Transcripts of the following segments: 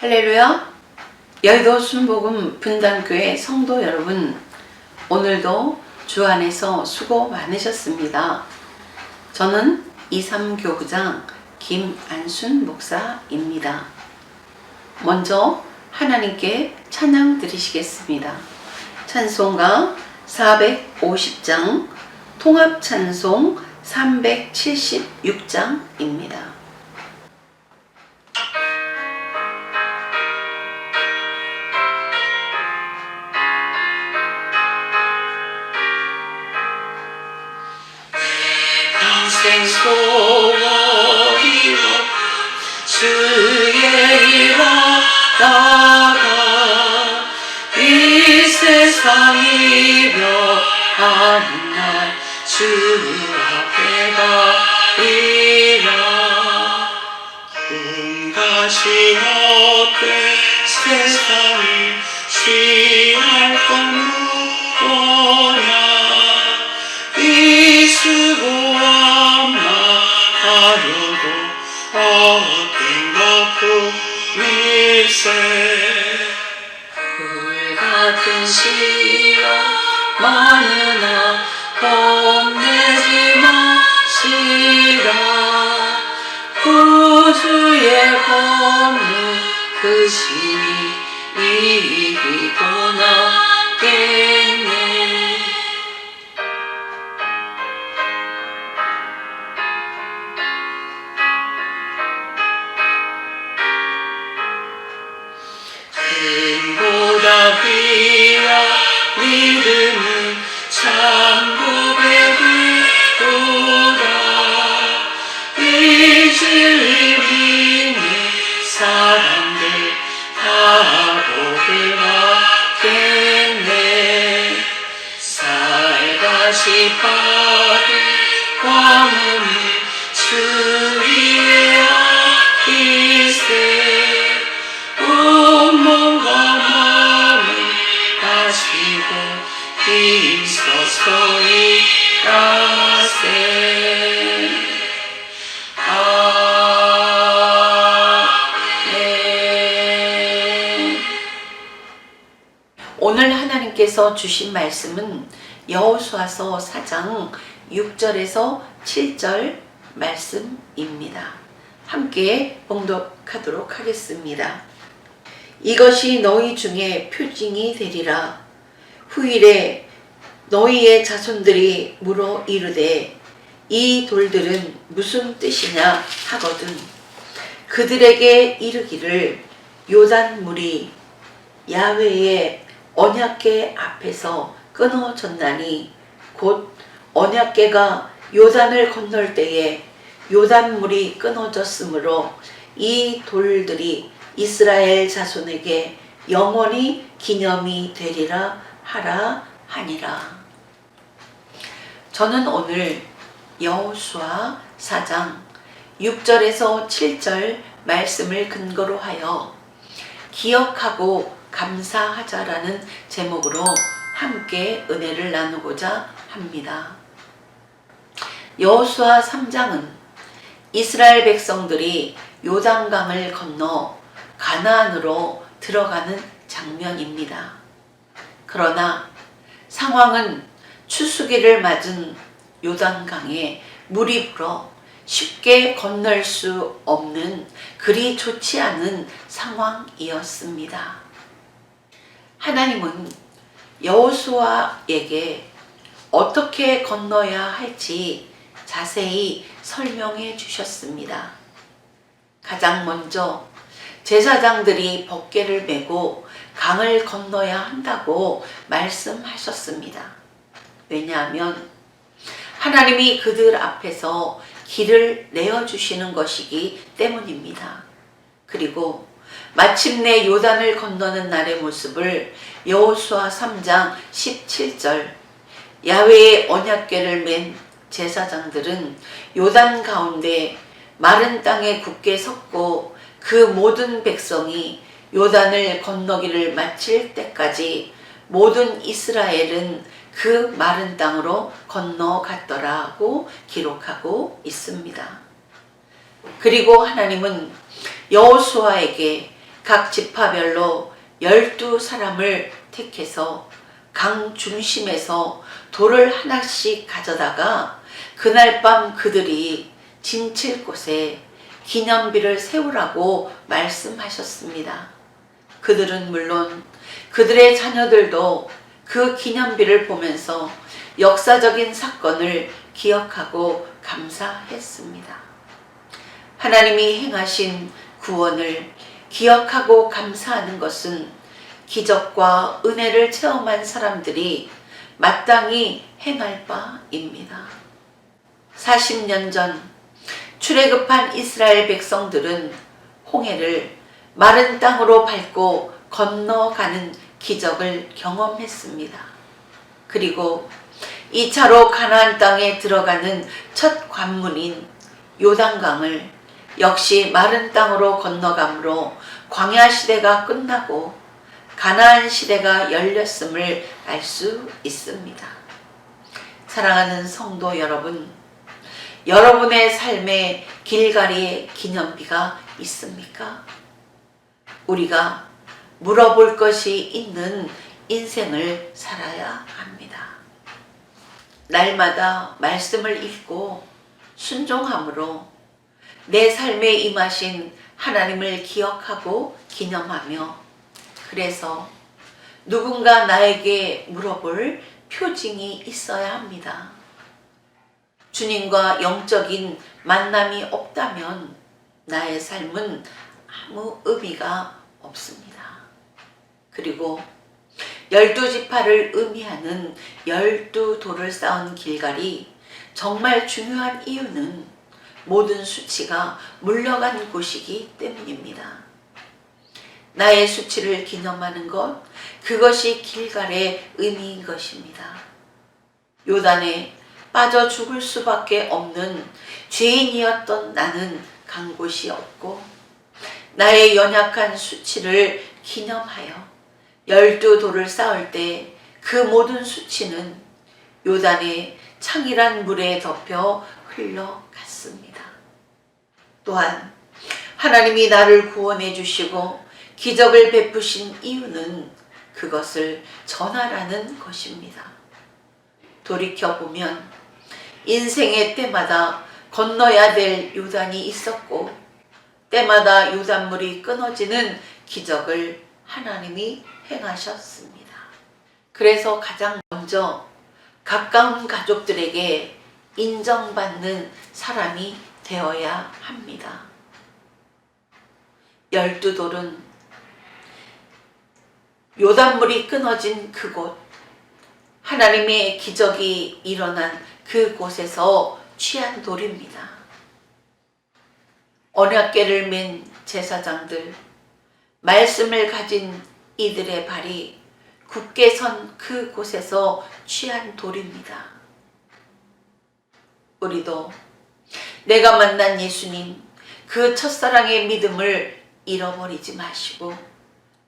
할렐루야! 여의도 순복음 분단교회 성도 여러분, 오늘도 주 안에서 수고 많으셨습니다. 저는 23교구장 김안순 목사입니다. 먼저 하나님께 찬양 드리시겠습니다. 찬송가 450장, 통합찬송 376장입니다. 인생 소원이로 주의 일을 나가 이 세상 이별하는 날 주 앞에 가리라. 꿈같이 어때 세상이 취할 건 무엇냐. 이 수고함만 하려고 헛된 것 뿐일세. 불같은 시련 많으나 겁내지 마시라. 구주의 권능 그 신이 이기고 나겠네. 보다 귀한 믿음은 천국의 기도다. 이 진리 믿는 사람들 다 복을 받겠네. 살같이 빠른 광음이 주 위에 앞이세. 온몸과 마음을 다시고 힘써서 일하세. 아멘. 오늘 하나님께서 주신 말씀은 여호수아서 4장 6절에서 7절 말씀입니다. 함께 봉독하도록 하겠습니다. 이것이 너희 중에 표징이 되리라. 후일에 너희의 자손들이 물어 이르되 이 돌들은 무슨 뜻이냐 하거든 그들에게 이르기를 요단물이 야훼의 언약궤 앞에서 끊어졌나니 곧 언약궤가 요단을 건널 때에 요단물이 끊어졌으므로 이 돌들이 이스라엘 자손에게 영원히 기념이 되리라 하라 하니라. 저는 오늘 여호수아 4장 6절에서 7절 말씀을 근거로 하여 기억하고 감사하자라는 제목으로 함께 은혜를 나누고자 합니다. 여호수아 3장은 이스라엘 백성들이 요단강을 건너 가나안으로 들어가는 장면입니다. 그러나 상황은 추수기를 맞은 요단강에 물이 불어 쉽게 건널 수 없는 그리 좋지 않은 상황이었습니다. 하나님은 여호수아에게 어떻게 건너야 할지 자세히 설명해 주셨습니다. 가장 먼저 제사장들이 법궤를 메고 강을 건너야 한다고 말씀하셨습니다. 왜냐하면 하나님이 그들 앞에서 길을 내어주시는 것이기 때문입니다. 그리고 마침내 요단을 건너는 날의 모습을 여호수아 3장 17절 야훼의 언약궤를 맨 제사장들은 요단 가운데 마른 땅에 굳게 섰고 그 모든 백성이 요단을 건너기를 마칠 때까지 모든 이스라엘은 그 마른 땅으로 건너갔더라고 기록하고 있습니다. 그리고 하나님은 여호수아에게 각 지파별로 12사람을 택해서 강 중심에서 돌을 하나씩 가져다가 그날 밤 그들이 진칠 곳에 기념비를 세우라고 말씀하셨습니다. 그들은 물론 그들의 자녀들도 그 기념비를 보면서 역사적인 사건을 기억하고 감사했습니다. 하나님이 행하신 구원을 기억하고 감사하는 것은 기적과 은혜를 체험한 사람들이 마땅히 행할 바입니다. 40년 전 출애굽한 이스라엘 백성들은 홍해를 마른 땅으로 밟고 건너가는 기적을 경험했습니다. 그리고 2차로 가나안 땅에 들어가는 첫 관문인 요단강을 역시 마른 땅으로 건너감으로 광야 시대가 끝나고 가나안 시대가 열렸음을 알 수 있습니다. 사랑하는 성도 여러분, 여러분의 삶에 길가리의 기념비가 있습니까? 우리가 물어볼 것이 있는 인생을 살아야 합니다. 날마다 말씀을 읽고 순종함으로 내 삶에 임하신 하나님을 기억하고 기념하며, 그래서 누군가 나에게 물어볼 표징이 있어야 합니다. 주님과 영적인 만남이 없다면 나의 삶은 아무 의미가 없습니다. 그리고 12지파를 의미하는 12돌을 쌓은 길갈이 정말 중요한 이유는 모든 수치가 물러간 곳이기 때문입니다. 나의 수치를 기념하는 것, 그것이 길갈의 의미인 것입니다. 요단에 빠져 죽을 수밖에 없는 죄인이었던 나는 간 곳이 없고, 나의 연약한 수치를 기념하여 12돌을 쌓을 때 그 모든 수치는 요단의 창이란 물에 덮여 흘러갔습니다. 또한 하나님이 나를 구원해 주시고 기적을 베푸신 이유는 그것을 전하라는 것입니다. 돌이켜보면 인생의 때마다 건너야 될 요단이 있었고, 때마다 요단물이 끊어지는 기적을 하나님이 행하셨습니다. 그래서 가장 먼저 가까운 가족들에게 인정받는 사람이 되어야 합니다. 12돌은 요단물이 끊어진 그곳, 하나님의 기적이 일어난 그곳에서 취한 돌입니다. 언약궤를 맨 제사장들, 말씀을 가진 이들의 발이 굳게 선 그곳에서 취한 돌입니다. 우리도 내가 만난 예수님, 그 첫사랑의 믿음을 잃어버리지 마시고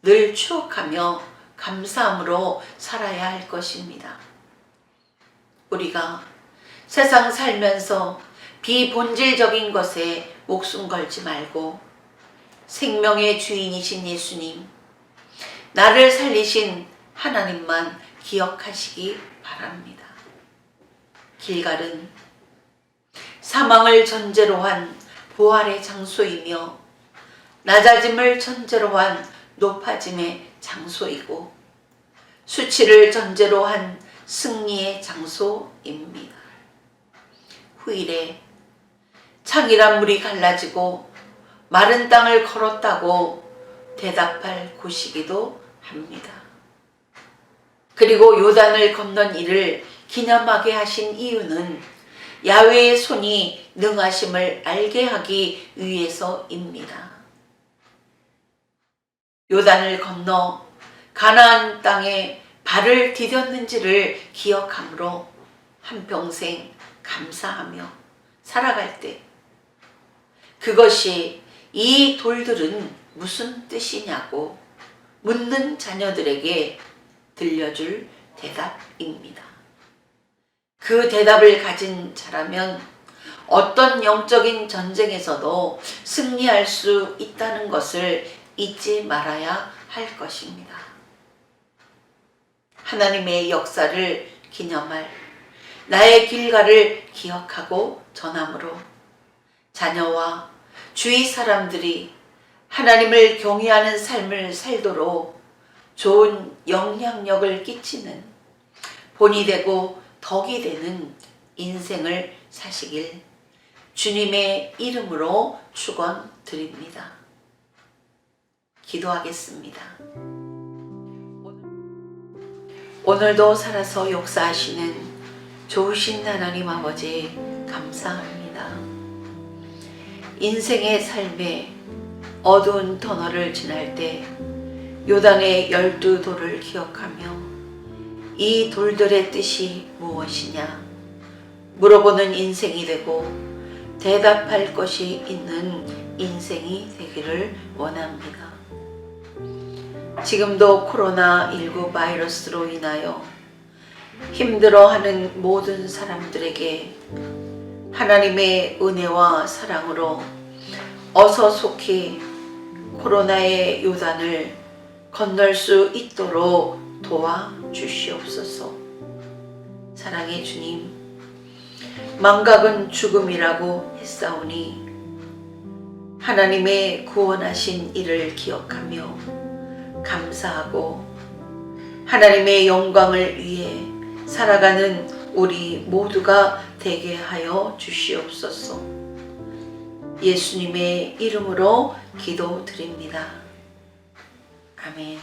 늘 추억하며 감사함으로 살아야 할 것입니다. 우리가 세상 살면서 비본질적인 것에 목숨 걸지 말고 생명의 주인이신 예수님, 나를 살리신 하나님만 기억하시기 바랍니다. 길갈은 사망을 전제로 한 부활의 장소이며 낮아짐을 전제로 한 높아짐의 장소이고 수치를 전제로 한 승리의 장소입니다. 후일에 창이란 물이 갈라지고 마른 땅을 걸었다고 대답할 곳이기도 합니다. 그리고 요단을 건넌 이를 기념하게 하신 이유는 야훼의 손이 능하심을 알게 하기 위해서입니다. 요단을 건너 가나안 땅에 발을 디뎠는지를 기억함으로 한평생 감사하며 살아갈 때, 그것이 이 돌들은 무슨 뜻이냐고 묻는 자녀들에게 들려줄 대답입니다. 그 대답을 가진 자라면 어떤 영적인 전쟁에서도 승리할 수 있다는 것을 잊지 말아야 할 것입니다. 하나님의 역사를 기념할 나의 길가를 기억하고 전함으로 자녀와 주위 사람들이 하나님을 경외하는 삶을 살도록 좋은 영향력을 끼치는 본이 되고 덕이 되는 인생을 사시길 주님의 이름으로 축원드립니다. 기도하겠습니다. 오늘도 살아서 역사하시는 좋으신 하나님 아버지 감사합니다. 인생의 삶에 어두운 터널을 지날 때 요단의 12돌을 기억하며 이 돌들의 뜻이 무엇이냐 물어보는 인생이 되고 대답할 것이 있는 인생이 되기를 원합니다. 지금도 코로나19 바이러스로 인하여 힘들어하는 모든 사람들에게 하나님의 은혜와 사랑으로 어서 속히 코로나의 요단을 건널 수 있도록 도와주시옵소서. 사랑의 주님, 망각은 죽음이라고 했사오니 하나님의 구원하신 이를 기억하며 감사하고 하나님의 영광을 위해 살아가는 우리 모두가 되게 하여 주시옵소서. 예수님의 이름으로 기도드립니다. 아멘.